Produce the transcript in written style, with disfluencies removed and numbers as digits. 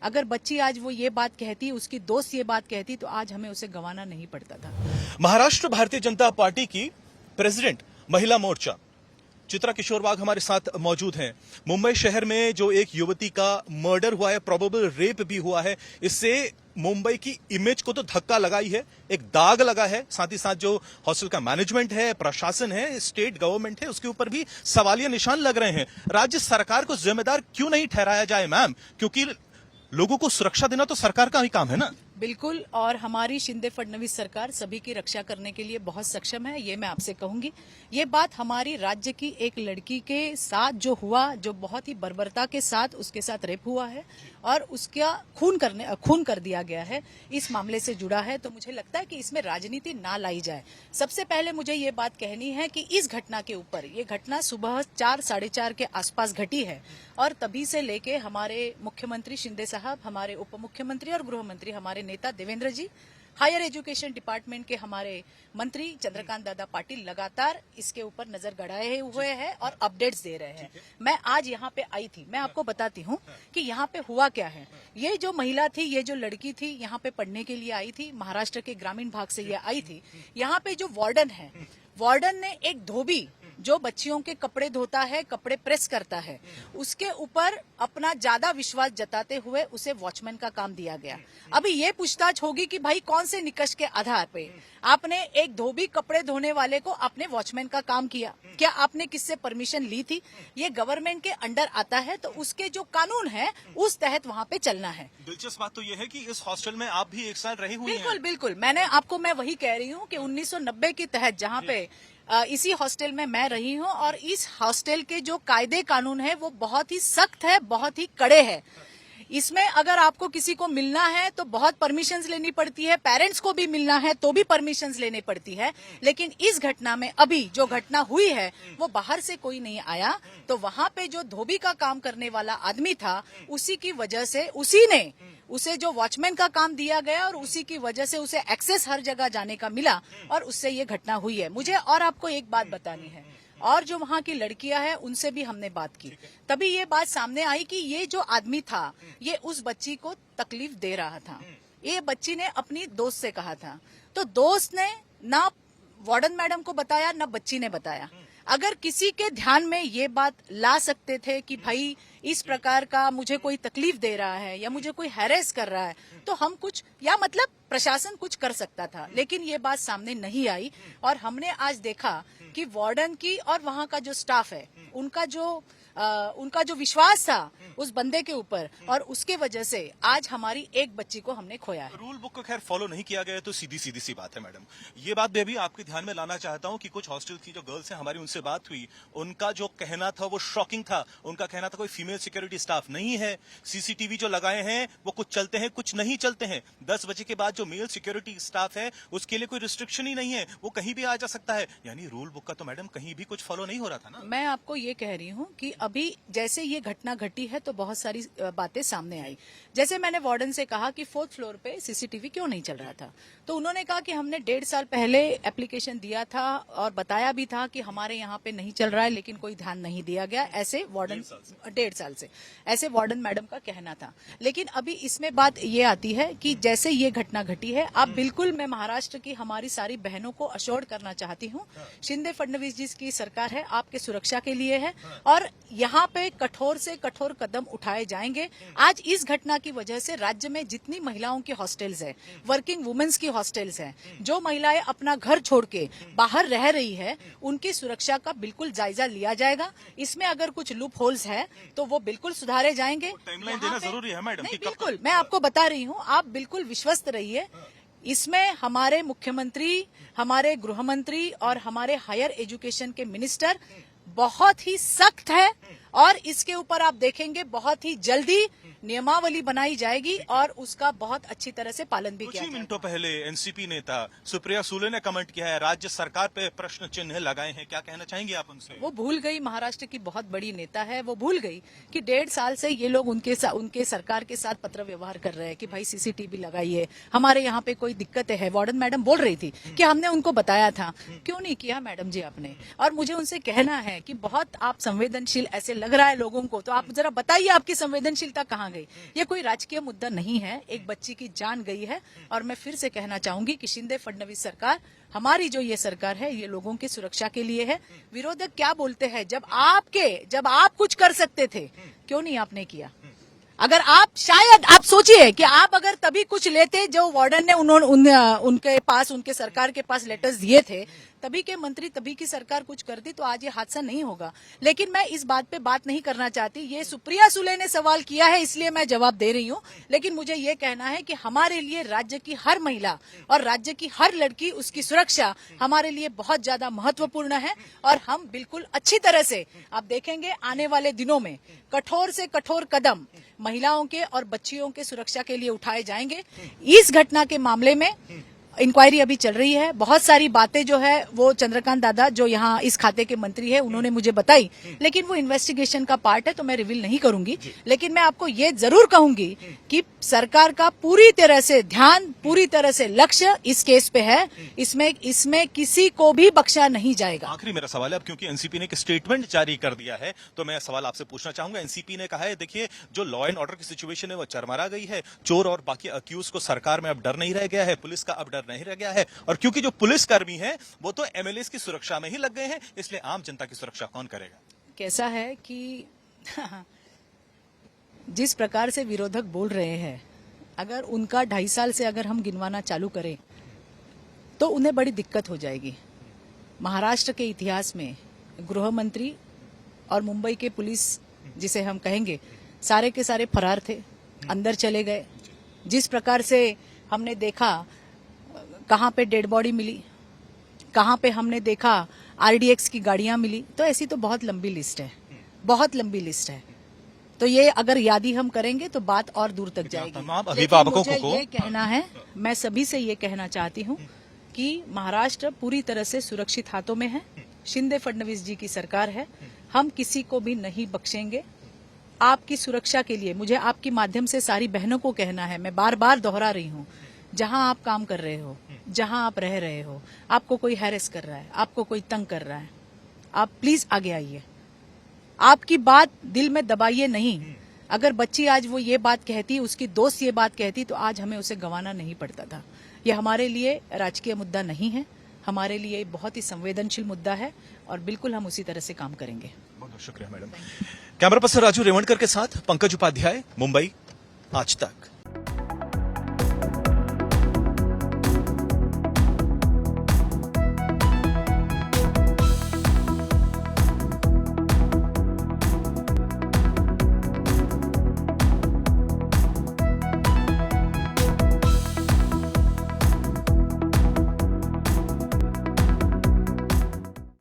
अगर बच्ची आज वो ये बात कहती, उसकी दोस्त ये बात कहती, तो आज हमें उसे गंवाना नहीं पड़ता था। महाराष्ट्र भारतीय जनता पार्टी की प्रेसिडेंट महिला मोर्चा चित्रा किशोर वाघ हमारे साथ मौजूद हैं। मुंबई शहर में जो एक युवती का मर्डर हुआ है, प्रोबेबल रेप भी हुआ है, इससे मुंबई की इमेज को तो धक्का लगा ही है, एक दाग लगा है। साथ ही साथ जो हॉस्टल का मैनेजमेंट है, प्रशासन है, स्टेट गवर्नमेंट है, उसके ऊपर भी सवालिया निशान लग रहे हैं। राज्य सरकार को जिम्मेदार क्यों नहीं ठहराया जाए मैम? क्योंकि लोगों को सुरक्षा देना तो सरकार का ही काम है ना। बिल्कुल, और हमारी शिंदे फडणवीस सरकार सभी की रक्षा करने के लिए बहुत सक्षम है, ये मैं आपसे कहूंगी। ये बात हमारी राज्य की एक लड़की के साथ जो हुआ, जो बहुत ही बर्बरता के साथ उसके साथ रेप हुआ है और उसका खून कर दिया गया है, इस मामले से जुड़ा है। तो मुझे लगता है कि इसमें राजनीति ना लाई जाए। सबसे पहले मुझे ये बात कहनी है कि इस घटना के ऊपर, ये घटना सुबह 4 साढ़े 4 के आसपास घटी है और तभी से लेके हमारे मुख्यमंत्री शिंदे साहब, हमारे उप मुख्यमंत्री और गृह मंत्री, हमारे नेता देवेंद्र जी, हायर एजुकेशन डिपार्टमेंट के हमारे मंत्री चंद्रकांत दादा पाटिल लगातार इसके ऊपर नजर गड़ाए हुए हैं और अपडेट्स दे रहे हैं। मैं आज यहाँ पे आई थी, मैं आपको बताती हूँ कि यहाँ पे हुआ क्या है। ये जो महिला थी, ये जो लड़की थी, यहाँ पे पढ़ने के लिए आई थी, महाराष्ट्र के ग्रामीण भाग से ये आई थी। यहाँ पे जो वार्डन है, वार्डन ने एक धोबी जो बच्चियों के कपड़े धोता है, कपड़े प्रेस करता है, उसके ऊपर अपना ज्यादा विश्वास जताते हुए उसे वॉचमैन का काम दिया गया। अभी ये पूछताछ होगी कि भाई कौन से निकष के आधार पे आपने एक धोबी कपड़े धोने वाले को आपने वॉचमैन का काम किया? क्या आपने किससे परमिशन ली थी? ये गवर्नमेंट के अंडर आता है, तो उसके जो कानून है उस तहत वहाँ पे चलना है। दिलचस्प बात तो ये है कि इस हॉस्टल में आप भी 1 साल रही हुई हैं। बिल्कुल बिल्कुल, मैं वही कह रही हूँ कि 1990 के तहत जहाँ पे इसी हॉस्टल में मैं रही हूँ और इस हॉस्टल के जो कायदे कानून है वो बहुत ही सख्त है, बहुत ही कड़े है। इसमें अगर आपको किसी को मिलना है तो बहुत परमिशंस लेनी पड़ती है, पेरेंट्स को भी मिलना है तो भी परमिशंस लेनी पड़ती है। लेकिन इस घटना में अभी जो घटना हुई है वो बाहर से कोई नहीं आया, तो वहां पे जो धोबी का काम करने वाला आदमी था, उसी की वजह से उसे जो वॉचमैन का काम दिया गया और उसी की वजह से उसे एक्सेस हर जगह जाने का मिला और उससे ये घटना हुई है। मुझे और आपको एक बात बतानी है, और जो वहाँ की लड़कियां हैं उनसे भी हमने बात की, तभी ये बात सामने आई कि ये जो आदमी था ये उस बच्ची को तकलीफ दे रहा था। ये बच्ची ने अपनी दोस्त से कहा था, तो दोस्त ने ना वार्डन मैडम को बताया ना बच्ची ने बताया। अगर किसी के ध्यान में ये बात ला सकते थे कि भाई इस प्रकार का मुझे कोई तकलीफ दे रहा है या मुझे कोई हैरेस कर रहा है, तो हम कुछ, या मतलब प्रशासन कुछ कर सकता था, लेकिन ये बात सामने नहीं आई। और हमने आज देखा कि वार्डन की और वहाँ का जो स्टाफ है उनका जो विश्वास था उस बंदे के ऊपर, और उसके वजह से आज हमारी एक बच्ची को हमने खोया है। रूल बुक को खैर फॉलो नहीं किया गया तो सीधी सी बात है मैडम। ये बात मैं भी आपके ध्यान में लाना चाहता हूँ कि कुछ हॉस्टल की जो गर्ल्स हैं, हमारी उनसे बात हुई, उनका जो कहना था वो शॉकिंग था। उनका कहना था कोई फीमेल सिक्योरिटी स्टाफ नहीं है, सीसीटीवी जो लगाए हैं वो कुछ चलते हैं कुछ नहीं चलते हैं। 10 बजे के बाद जो मेल सिक्योरिटी स्टाफ है उसके लिए कोई रिस्ट्रिक्शन ही नहीं है, वो कहीं भी आ जा सकता है। यानी रूल बुक का तो मैडम कहीं भी कुछ फॉलो नहीं हो रहा था ना। मैं आपको ये कह रही हूँ कि अभी जैसे ये घटना घटी है तो बहुत सारी बातें सामने आई। जैसे मैंने वार्डन से कहा कि 4th फ्लोर पे सीसीटीवी क्यों नहीं चल रहा था, तो उन्होंने कहा कि हमने 1.5 साल पहले एप्लीकेशन दिया था और बताया भी था कि हमारे यहाँ पे नहीं चल रहा है, लेकिन कोई ध्यान नहीं दिया गया। ऐसे वार्डन 1.5 साल से ऐसे वार्डन मैडम का कहना था। लेकिन अभी इसमें बात ये आती है कि जैसे ये घटना घटी है, अब बिल्कुल मैं महाराष्ट्र की हमारी सारी बहनों को अश्योर करना चाहती हूँ, शिंदे फडणवीस जी की सरकार है, आपके सुरक्षा के लिए है और यहाँ पे कठोर से कठोर कदम उठाए जाएंगे। आज इस घटना की वजह से राज्य में जितनी महिलाओं की हॉस्टल्स है, वर्किंग वुमेन्स की हॉस्टल्स हैं, जो महिलाएं अपना घर छोड़ के बाहर रह रही है, उनकी सुरक्षा का बिल्कुल जायजा लिया जाएगा। इसमें अगर कुछ लूप होल्स है तो वो बिल्कुल सुधारे जाएंगे। टाइमलाइन देना जरूरी है मैडम। बिल्कुल, मैं आपको बता रही हूँ, आप बिल्कुल विश्वस्त रहिए। इसमें हमारे मुख्यमंत्री, हमारे गृह मंत्री और हमारे हायर एजुकेशन के मिनिस्टर बहुत ही सख्त है और इसके ऊपर आप देखेंगे बहुत ही जल्दी नियमावली बनाई जाएगी और उसका बहुत अच्छी तरह से पालन भी किया जाएगा। कुछ ही मिनटों पहले एनसीपी नेता सुप्रिया सुले ने कमेंट किया है, राज्य सरकार पे प्रश्न चिन्ह लगाए हैं, क्या कहना चाहेंगे आप उनसे? वो भूल गई, महाराष्ट्र की बहुत बड़ी नेता है, वो भूल गई कि 1.5 साल से ये लोग उनके सरकार के साथ पत्र व्यवहार कर रहे हैं कि भाई सीसीटीवी लगाइए, हमारे यहाँ पे कोई दिक्कत है। वार्डन मैडम बोल रही थी कि हमने उनको बताया था, क्यों नहीं किया मैडम जी आपने? और मुझे उनसे कहना है कि बहुत आप संवेदनशील ऐसे लग रहा है लोगों को, तो आप जरा बताइए आपकी संवेदनशीलता कहाँ गई। ये कोई राजकीय मुद्दा नहीं है, एक बच्ची की जान गई है। और मैं फिर से कहना चाहूंगी कि शिंदे फडणवीस सरकार, हमारी जो ये सरकार है, ये लोगों की सुरक्षा के लिए है। विरोधक क्या बोलते हैं, जब आप कुछ कर सकते थे, क्यों नहीं आपने किया? अगर आप, शायद आप सोचिए कि आप अगर तभी कुछ लेते, जो वार्डन ने उनके सरकार के पास लेटर्स दिए थे, तभी के मंत्री, तभी की सरकार कुछ करती, तो आज ये हादसा नहीं होगा। लेकिन मैं इस बात पे बात नहीं करना चाहती। ये सुप्रिया सुले ने सवाल किया है, इसलिए मैं जवाब दे रही हूँ। लेकिन मुझे ये कहना है कि हमारे लिए राज्य की हर महिला और राज्य की हर लड़की, उसकी सुरक्षा हमारे लिए बहुत ज्यादा महत्वपूर्ण है। और हम बिल्कुल अच्छी तरह से, आप देखेंगे आने वाले दिनों में कठोर से कठोर कदम महिलाओं के और बच्चियों के सुरक्षा के लिए उठाए जाएंगे। इस घटना के मामले में इंक्वायरी अभी चल रही है। बहुत सारी बातें जो है वो चंद्रकांत दादा, जो यहाँ इस खाते के मंत्री है, उन्होंने मुझे बताई, लेकिन वो इन्वेस्टिगेशन का पार्ट है, तो मैं रिवील नहीं करूंगी। लेकिन मैं आपको ये जरूर कहूंगी कि सरकार का पूरी तरह से ध्यान, पूरी तरह से लक्ष्य इस केस पे है। इसमें किसी को भी बख्शा नहीं जाएगा। आखिरी मेरा सवाल है, अब क्योंकि एनसीपी ने एक स्टेटमेंट जारी कर दिया है, तो मैं सवाल आपसे पूछना चाहूंगा। एनसीपी ने कहा है, देखिए जो लॉ एंड ऑर्डर की सिचुएशन है वो चरमरा गई है, चोर और बाकी अक्यूज को सरकार में अब डर नहीं रह गया है, पुलिस का अब डर नहीं रह गया है, और क्योंकि जो पुलिसकर्मी हैं वो तो एमएलए की सुरक्षा में ही लग गए हैं, इसलिए आम जनता की सुरक्षा कौन करेगा? कैसा है कि जिस प्रकार से विरोधक बोल रहे हैं, अगर उनका 2.5 साल से अगर हम गिनवाना चालू करें तो उन्हें बड़ी दिक्कत हो जाएगी। महाराष्ट्र के इतिहास में गृह मंत्री और मुंबई के पुलिस, जिसे हम कहेंगे, सारे के सारे फरार थे, अंदर चले गए। जिस प्रकार से हमने देखा कहाँ पे डेड बॉडी मिली, कहाँ पे हमने देखा आरडीएक्स की गाड़ियां मिली, तो ऐसी तो बहुत लंबी लिस्ट है, बहुत लंबी लिस्ट है। तो ये अगर यादी हम करेंगे तो बात और दूर तक जाएगी। अभिभावकों को ये कहना है, मैं सभी से ये कहना चाहती हूँ कि महाराष्ट्र पूरी तरह से सुरक्षित हाथों में है। शिंदे फडणवीस जी की सरकार है, हम किसी को भी नहीं बख्शेंगे। आपकी सुरक्षा के लिए मुझे आपके माध्यम से सारी बहनों को कहना है, मैं बार बार दोहरा रही हूँ, जहां आप काम कर रहे हो, जहां आप रह रहे हो, आपको कोई हैरेस कर रहा है, आपको कोई तंग कर रहा है, आप प्लीज आगे आइए। आपकी बात दिल में दबाइए नहीं। अगर बच्ची आज वो ये बात कहती, उसकी दोस्त ये बात कहती, तो आज हमें उसे गंवाना नहीं पड़ता था। ये हमारे लिए राजकीय मुद्दा नहीं है, हमारे लिए बहुत ही संवेदनशील मुद्दा है, और बिल्कुल हम उसी तरह से काम करेंगे। बहुत शुक्रिया madam. Camera person Raju Revankar के साथ पंकज उपाध्याय, मुंबई, आज तक।